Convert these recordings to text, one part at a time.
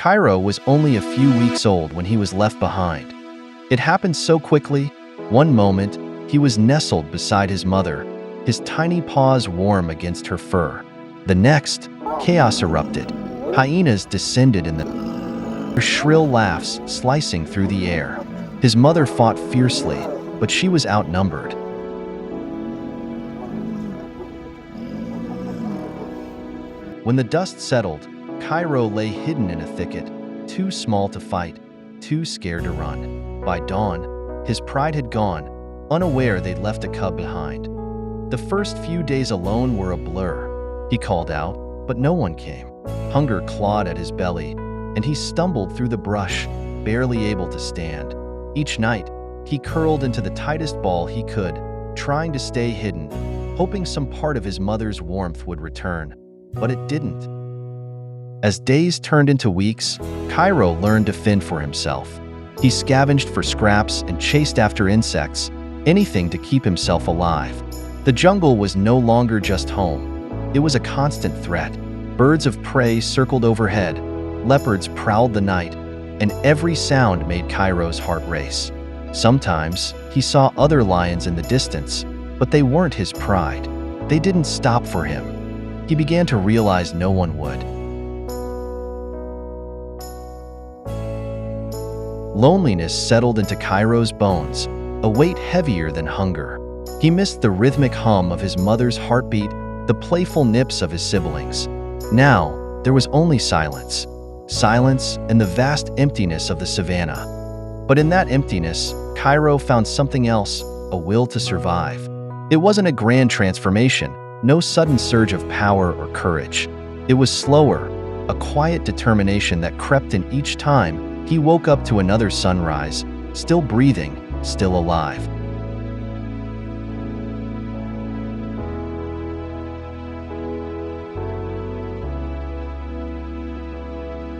Kairo was only a few weeks old when he was left behind. It happened so quickly. One moment, he was nestled beside his mother, his tiny paws warm against her fur. The next, chaos erupted. Hyenas descended in their shrill laughs slicing through the air. His mother fought fiercely, but she was outnumbered. When the dust settled, Kairo lay hidden in a thicket, too small to fight, too scared to run. By dawn, his pride had gone, unaware they'd left a cub behind. The first few days alone were a blur. He called out, but no one came. Hunger clawed at his belly, and he stumbled through the brush, barely able to stand. Each night, he curled into the tightest ball he could, trying to stay hidden, hoping some part of his mother's warmth would return. But it didn't. As days turned into weeks, Kairo learned to fend for himself. He scavenged for scraps and chased after insects, anything to keep himself alive. The jungle was no longer just home. It was a constant threat. Birds of prey circled overhead, leopards prowled the night, and every sound made Kairo's heart race. Sometimes, he saw other lions in the distance, but they weren't his pride. They didn't stop for him. He began to realize no one would. Loneliness settled into Kairo's bones, a weight heavier than hunger. He missed the rhythmic hum of his mother's heartbeat, the playful nips of his siblings. Now, there was only silence. Silence and the vast emptiness of the savannah. But in that emptiness, Kairo found something else, a will to survive. It wasn't a grand transformation, no sudden surge of power or courage. It was slower, a quiet determination that crept in each time he woke up to another sunrise, still breathing, still alive.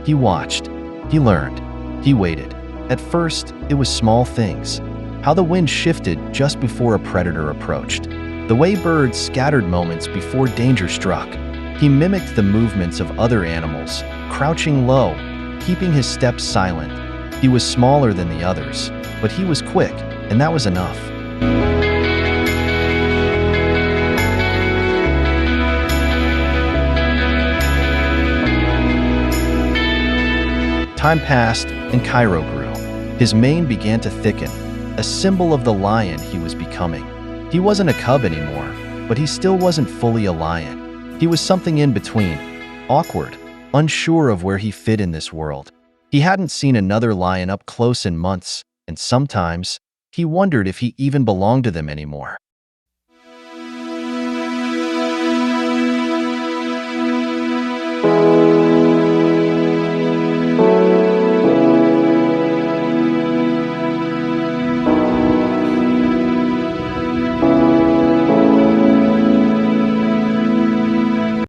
He watched, he learned, he waited. At first, it was small things. How the wind shifted just before a predator approached. The way birds scattered moments before danger struck. He mimicked the movements of other animals, crouching low, keeping his steps silent. He was smaller than the others, but he was quick, and that was enough. Time passed, and Kairo grew. His mane began to thicken, a symbol of the lion he was becoming. He wasn't a cub anymore, but he still wasn't fully a lion. He was something in between, awkward, unsure of where he fit in this world. He hadn't seen another lion up close in months, and sometimes he wondered if he even belonged to them anymore.